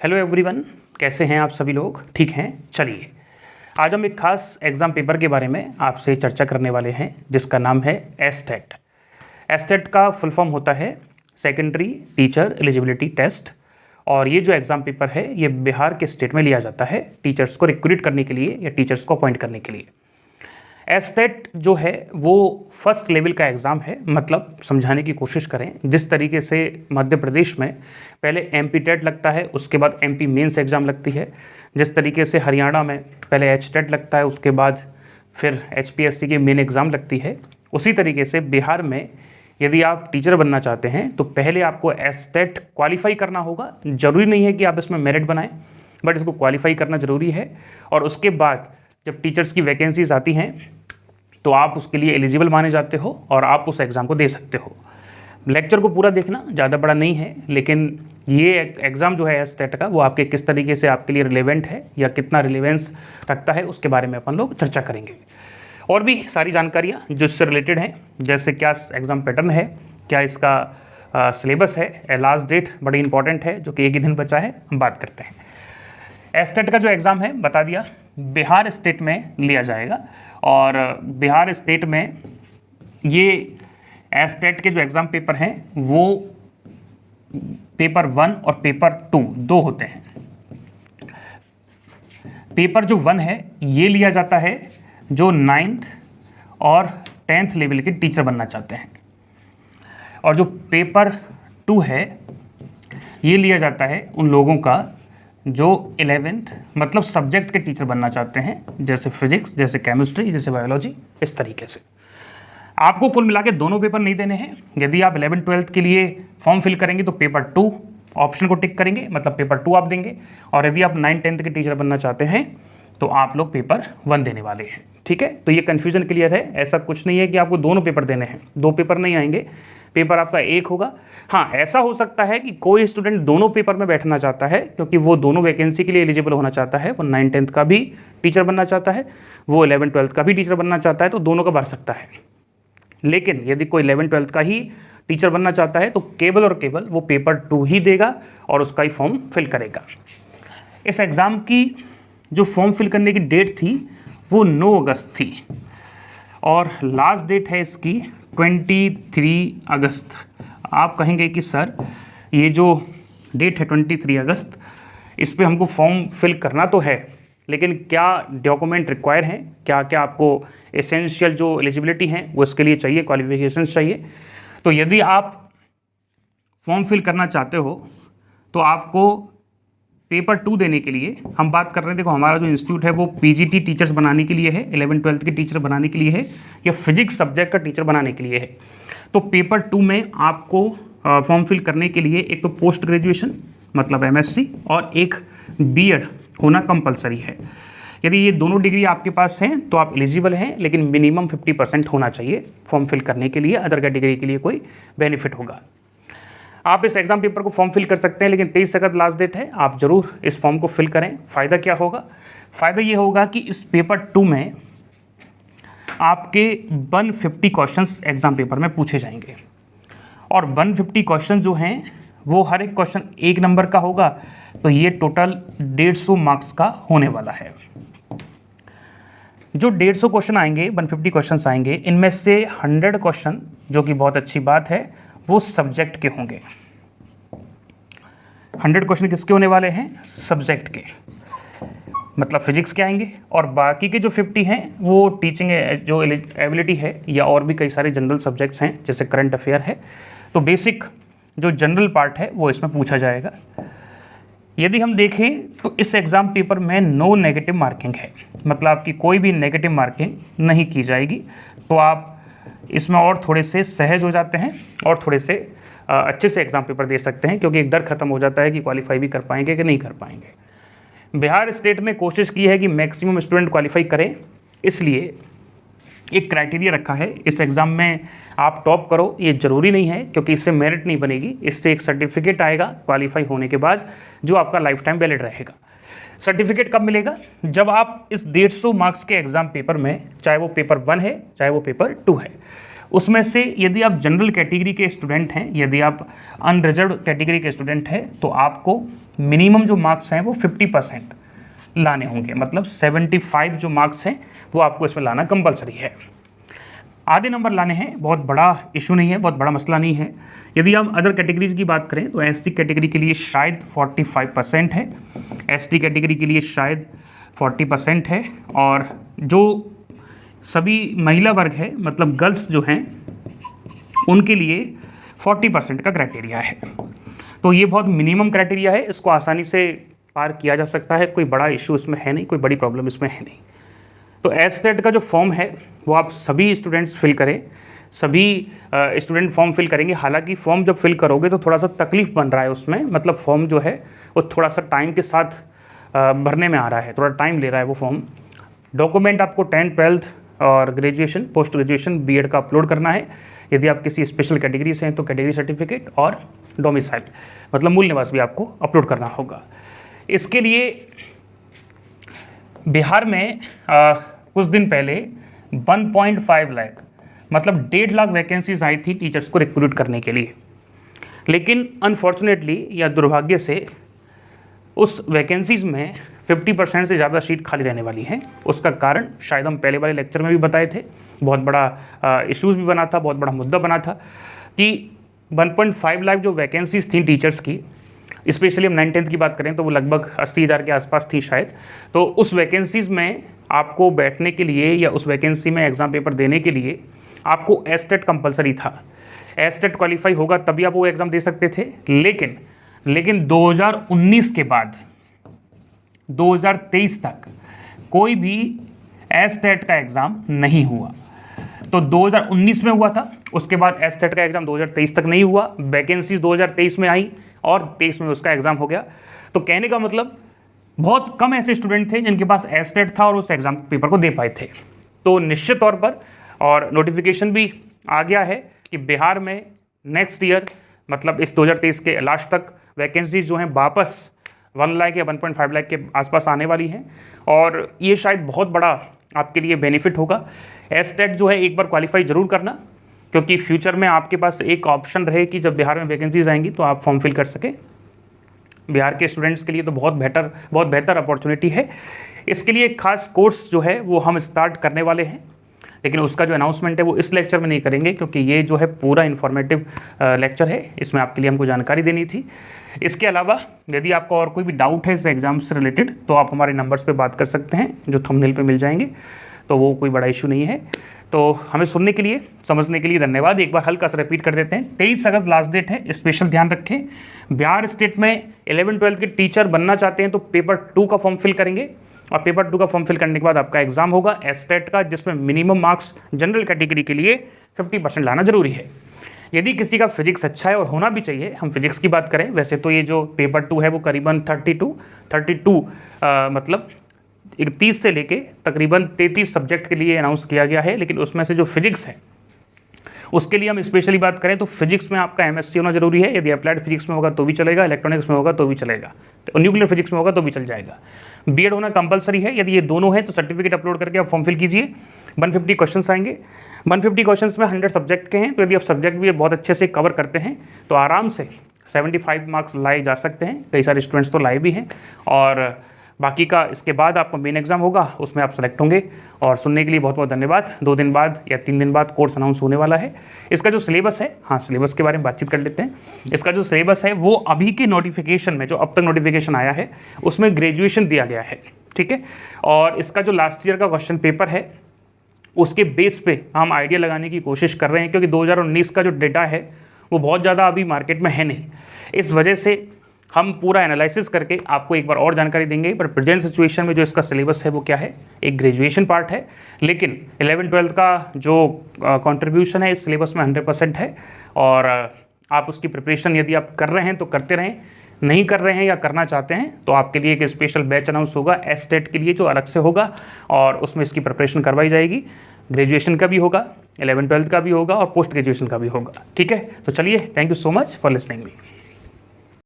Hello everyone, कैसे हैं आप सभी लोग? ठीक हैं। चलिए आज हम एक खास एग्ज़ाम पेपर के बारे में आपसे चर्चा करने वाले हैं जिसका नाम है एस्टेट। एस्टेट का फुल फॉर्म होता है सेकेंडरी टीचर एलिजिबिलिटी टेस्ट। और ये जो एग्ज़ाम पेपर है ये बिहार के स्टेट में लिया जाता है टीचर्स को रिक्रूट करने के लिए या टीचर्स को अपॉइंट करने के लिए। एस्टेट जो है वो फर्स्ट लेवल का एग्ज़ाम है। मतलब समझाने की कोशिश करें, जिस तरीके से मध्य प्रदेश में पहले एमपी टेट लगता है, उसके बाद एमपी मेंस एग्ज़ाम लगती है, जिस तरीके से हरियाणा में पहले एच टेट लगता है, उसके बाद फिर एचपीएससी की मेन एग्ज़ाम लगती है, उसी तरीके से बिहार में यदि आप टीचर बनना चाहते हैं तो पहले आपको एस्टेट क्वालिफाई करना होगा। ज़रूरी नहीं है कि आप इसमें मेरिट बनाएं, बट इसको क्वालिफाई करना ज़रूरी है। और उसके बाद जब टीचर्स की वैकेंसीज आती हैं तो आप उसके लिए एलिजिबल माने जाते हो और आप उस एग्ज़ाम को दे सकते हो। लेक्चर को पूरा देखना ज़्यादा बड़ा नहीं है, लेकिन ये एग्ज़ाम जो है एस्टेट का वो आपके किस तरीके से आपके लिए रिलेवेंट है या कितना रिलेवेंस रखता है उसके बारे में अपन लोग चर्चा करेंगे। और भी सारी जानकारियाँ जो इससे रिलेटेड हैं, जैसे क्या एग्ज़ाम पैटर्न है, क्या इसका सिलेबस है, लास्ट डेट बड़ी इंपॉर्टेंट है जो कि एक ही दिन बचा है, हम बात करते हैं। एस्टेट का जो एग्ज़ाम है बता दिया बिहार स्टेट में लिया जाएगा। और बिहार स्टेट में ये एस्टेट के जो एग्ज़ाम पेपर हैं वो पेपर 1 और पेपर 2 दो होते हैं। पेपर जो 1 है ये लिया जाता है जो 9th और 10th लेवल के टीचर बनना चाहते हैं, और जो पेपर 2 है ये लिया जाता है उन लोगों का जो 11th मतलब सब्जेक्ट के टीचर बनना चाहते हैं, जैसे फिजिक्स, जैसे केमिस्ट्री, जैसे बायोलॉजी, इस तरीके से। आपको कुल मिला के दोनों पेपर नहीं देने हैं। यदि आप 11th-12th के लिए फॉर्म फिल करेंगे तो पेपर 2 ऑप्शन को टिक करेंगे, मतलब पेपर 2 आप देंगे। और यदि आप 9th-10th के टीचर बनना चाहते हैं तो आप लोग पेपर 1 देने वाले हैं। ठीक है, तो ये कन्फ्यूजन क्लियर है। ऐसा कुछ नहीं है कि आपको दोनों पेपर देने हैं, 2 पेपर नहीं आएंगे, पेपर आपका एक होगा। हाँ, ऐसा हो सकता है कि कोई स्टूडेंट दोनों पेपर में बैठना चाहता है क्योंकि वो दोनों वैकेंसी के लिए एलिजिबल होना चाहता है। वो 9th-10th का भी टीचर बनना चाहता है, वो 11th-12th का भी टीचर बनना चाहता है, तो दोनों का भर सकता है। लेकिन यदि कोई 11th-12th का ही टीचर बनना चाहता है तो केवल और केवल वो पेपर 2 ही देगा और उसका ही फॉर्म फिल करेगा। इस एग्ज़ाम की जो फॉर्म फिल करने की डेट थी वो 9 अगस्त थी और लास्ट डेट है इसकी 23 अगस्त। आप कहेंगे कि सर ये जो डेट है 23 अगस्त, इस पे हमको फॉर्म फिल करना तो है, लेकिन क्या डॉक्यूमेंट रिक्वायर हैं, क्या क्या आपको एसेंशियल जो एलिजिबिलिटी हैं वो इसके लिए चाहिए, क्वालिफिकेशंस चाहिए। तो यदि आप फॉर्म फिल करना चाहते हो तो आपको पेपर 2 देने के लिए हम बात कर रहे हैं। देखो, हमारा जो इंस्टीट्यूट है वो पीजीटी टीचर्स बनाने के लिए है, 11th-12th के टीचर बनाने के लिए है, या फिजिक्स सब्जेक्ट का टीचर बनाने के लिए है। तो पेपर 2 में आपको फॉर्म फिल करने के लिए एक तो पोस्ट ग्रेजुएशन मतलब एमएससी और एक बीएड होना कंपलसरी है। यदि ये दोनों डिग्री आपके पास हैं तो आप एलिजिबल हैं, लेकिन मिनिमम 50% होना चाहिए फॉर्म फिल करने के लिए, अदर कैटेगरी के लिए कोई बेनिफिट होगा। आप इस एग्ज़ाम पेपर को फॉर्म फिल कर सकते हैं, लेकिन 23 अगस्त लास्ट डेट है। आप ज़रूर इस फॉर्म को फिल करें। फ़ायदा क्या होगा? फ़ायदा ये होगा कि इस पेपर 2 में आपके 150 क्वेश्चंस एग्ज़ाम पेपर में पूछे जाएंगे, और 150 क्वेश्चन जो हैं वो हर एक क्वेश्चन 1 नंबर का होगा, तो ये टोटल 150 मार्क्स का होने वाला है। जो 150 क्वेश्चन आएंगे, 150 क्वेश्चंस आएंगे, इनमें से 100 क्वेश्चन, जो कि बहुत अच्छी बात है, वो सब्जेक्ट के होंगे। 100 क्वेश्चन किसके होने वाले हैं? सब्जेक्ट के, मतलब फिजिक्स के आएंगे। और बाकी के जो 50 हैं वो टीचिंग जो एबिलिटी है या और भी कई सारे जनरल सब्जेक्ट्स हैं, जैसे करंट अफेयर है। तो बेसिक जो जनरल पार्ट है वो इसमें पूछा जाएगा। यदि हम देखें तो इस एग्ज़ाम पेपर में नो नेगेटिव मार्किंग है, मतलब आपकी कोई भी नेगेटिव मार्किंग नहीं की जाएगी। तो आप इसमें और थोड़े से सहज हो जाते हैं और थोड़े से अच्छे से एग्ज़ाम पेपर दे सकते हैं, क्योंकि एक डर खत्म हो जाता है कि क्वालिफाई भी कर पाएंगे कि नहीं कर पाएंगे। बिहार स्टेट ने कोशिश की है कि मैक्सिमम स्टूडेंट क्वालिफाई करें, इसलिए एक क्राइटेरिया रखा है। इस एग्ज़ाम में आप टॉप करो ये ज़रूरी नहीं है, क्योंकि इससे मेरिट नहीं बनेगी। इससे एक सर्टिफिकेट आएगा क्वालिफाई होने के बाद, जो आपका लाइफ टाइम वैलिड रहेगा। सर्टिफिकेट कब मिलेगा? जब आप इस 150 मार्क्स के एग्ज़ाम पेपर में, चाहे वो पेपर 1 है चाहे वो पेपर 2 है, उसमें से यदि आप जनरल कैटेगरी के स्टूडेंट हैं, यदि आप अनरिजर्व कैटेगरी के स्टूडेंट हैं, तो आपको मिनिमम जो मार्क्स हैं वो 50% लाने होंगे, मतलब 75 जो मार्क्स हैं वो आपको इसमें लाना कंपलसरी है। आधे नंबर लाने हैं, बहुत बड़ा इशू नहीं है, बहुत बड़ा मसला नहीं है। यदि हम अदर कैटेगरीज की बात करें तो एससी कैटेगरी के लिए शायद 45% है, एसटी कैटेगरी के लिए शायद 40% है, और जो सभी महिला वर्ग है, मतलब गर्ल्स जो हैं, उनके लिए 40% का क्राइटेरिया है। तो ये बहुत मिनिमम क्राइटेरिया है, इसको आसानी से पार किया जा सकता है, कोई बड़ा इशू इसमें है नहीं, कोई बड़ी प्रॉब्लम इसमें है नहीं। तो एस्टेट का जो फॉर्म है वो आप सभी स्टूडेंट्स फिल करें, सभी स्टूडेंट फॉर्म फिल करेंगे। हालांकि फॉर्म जब फिल करोगे तो थोड़ा सा तकलीफ बन रहा है उसमें, मतलब फॉर्म जो है वो थोड़ा सा टाइम के साथ भरने में आ रहा है, थोड़ा टाइम ले रहा है वो फॉर्म। डॉक्यूमेंट आपको 10th 12th और ग्रेजुएशन, पोस्ट ग्रेजुएशन, बीएड का अपलोड करना है। यदि आप किसी स्पेशल कैटेगरी से हैं तो कैटेगरी सर्टिफिकेट और डोमिसाइल, मतलब मूल निवास भी आपको अपलोड करना होगा। इसके लिए बिहार में कुछ दिन पहले 1.5 लाख, मतलब 1.5 लाख वैकेंसीज आई थी टीचर्स को रिक्रूट करने के लिए, लेकिन अनफॉर्चुनेटली या दुर्भाग्य से उस वैकेंसीज में 50% से ज़्यादा सीट खाली रहने वाली हैं। उसका कारण शायद हम पहले वाले लेक्चर में भी बताए थे, बहुत बड़ा इश्यूज़ भी बना था, बहुत बड़ा मुद्दा बना था कि 1.5 लाख जो वैकेंसीज थी टीचर्स की, स्पेशली हम 9th 10th की बात करें तो वो लगभग 80,000 के आसपास थी शायद। तो उस वैकेंसीज़ में आपको बैठने के लिए या उस वैकेंसी में एग्ज़ाम पेपर देने के लिए आपको एस्टेट कंपलसरी था। एस्टेट क्वालिफाई होगा तभी आप वो एग्ज़ाम दे सकते थे, लेकिन 2019 के बाद 2023 तक कोई भी एस्टेट का एग्ज़ाम नहीं हुआ। तो 2019 में हुआ था, उसके बाद एस्टेट का एग्ज़ाम 2023 तक नहीं हुआ, वैकेंसीज 2023 में आई और 23 में उसका एग्ज़ाम हो गया। तो कहने का मतलब बहुत कम ऐसे स्टूडेंट थे जिनके पास एस्टेट था और उस एग्ज़ाम पेपर को दे पाए थे। तो निश्चित तौर पर, और नोटिफिकेशन भी आ गया है कि बिहार में नेक्स्ट ईयर, मतलब इस 2023 के लास्ट तक वैकेंसीज जो हैं वापस 1 लाख या 1.5 लाख के आसपास आने वाली हैं, और ये शायद बहुत बड़ा आपके लिए बेनिफिट होगा। एस्टेट जो है एक बार क्वालिफाई ज़रूर करना, क्योंकि फ्यूचर में आपके पास एक ऑप्शन रहे कि जब बिहार में वैकेंसीज आएंगी तो आप फॉर्म फिल कर सकें। बिहार के स्टूडेंट्स के लिए तो बहुत बेहतर अपॉर्चुनिटी है। इसके लिए एक खास कोर्स जो है वो हम स्टार्ट करने वाले हैं, लेकिन उसका जो अनाउंसमेंट है वो इस लेक्चर में नहीं करेंगे, क्योंकि ये जो है पूरा इन्फॉर्मेटिव लेक्चर है, इसमें आपके लिए हमको जानकारी देनी थी। इसके अलावा यदि आपको और कोई भी डाउट है इस एग्ज़ाम से रिलेटेड तो आप हमारे नंबर्स पे बात कर सकते हैं, जो थंबनेल पे मिल जाएंगे, तो वो कोई बड़ा इशू नहीं है। तो हमें सुनने के लिए, समझने के लिए धन्यवाद। एक बार हल्का सा रिपीट कर देते हैं, 23 अगस्त लास्ट डेट है, स्पेशल ध्यान रखें। बिहार स्टेट में 11th 12th के टीचर बनना चाहते हैं तो पेपर 2 का फॉर्म फिल करेंगे, और पेपर 2 का फॉर्म फिल करने के बाद आपका एग्जाम होगा एस्टेट का, जिसमें मिनिमम मार्क्स जनरल कैटेगरी के लिए 50% लाना जरूरी है। यदि किसी का फिजिक्स अच्छा है, और होना भी चाहिए, हम फिजिक्स की बात करें, वैसे तो ये जो पेपर 2 है वो करीबन 32 मतलब 31 से लेके तकरीबन 33 सब्जेक्ट के लिए अनाउंस किया गया है, लेकिन उसमें से जो फिजिक्स है उसके लिए हम स्पेशली बात करें तो फिजिक्स में आपका एमएससी होना जरूरी है। यदि अप्लाइड फिजिक्स में होगा तो भी चलेगा, इलेक्ट्रॉनिक्स में होगा तो भी चलेगा, तो न्यूक्लियर फिजिक्स में होगा तो भी चल जाएगा। बीएड होना कंपलसरी है। यदि ये दोनों है तो सर्टिफिकेट अपलोड करके आप फॉर्म फिल कीजिए। 150 क्वेश्चन आएंगे, 150 क्वेश्चन में 100 सब्जेक्ट के हैं, तो यदि आप सब्जेक्ट भी बहुत अच्छे से कवर करते हैं तो आराम से 75 मार्क्स लाए जा सकते हैं। कई सारे स्टूडेंट्स तो लाए भी हैं, और बाकी का इसके बाद आपका मेन एग्जाम होगा, उसमें आप सेलेक्ट होंगे। और सुनने के लिए बहुत बहुत धन्यवाद। 2 दिन बाद या 3 दिन बाद कोर्स अनाउंस होने वाला है। इसका जो सिलेबस है, हाँ सिलेबस के बारे में बातचीत कर लेते हैं। इसका जो सिलेबस है वो अभी के नोटिफिकेशन में, जो अब तक नोटिफिकेशन आया है उसमें ग्रेजुएशन दिया गया है, ठीक है। और इसका जो लास्ट ईयर का क्वेश्चन पेपर है उसके बेस पे हम आइडिया लगाने की कोशिश कर रहे हैं, क्योंकि 2019 का जो डेटा है वो बहुत ज़्यादा अभी मार्केट में है नहीं। इस वजह से हम पूरा एनालिसिस करके आपको एक बार और जानकारी देंगे। पर प्रेजेंट सिचुएशन में जो इसका सिलेबस है वो क्या है, एक ग्रेजुएशन पार्ट है, लेकिन 11th 12th का जो कंट्रीब्यूशन है इस सिलेबस में 100% है। और आप उसकी प्रिपरेशन यदि आप कर रहे हैं तो करते रहें, नहीं कर रहे हैं या करना चाहते हैं तो आपके लिए एक स्पेशल बैच अनाउंस होगा एस्टेट के लिए, जो अलग से होगा, और उसमें इसकी प्रिपरेशन करवाई जाएगी। ग्रेजुएशन का भी होगा, 11th 12th का भी होगा और पोस्ट ग्रेजुएशन का भी होगा, ठीक है। तो चलिए, thank you so much for listening me.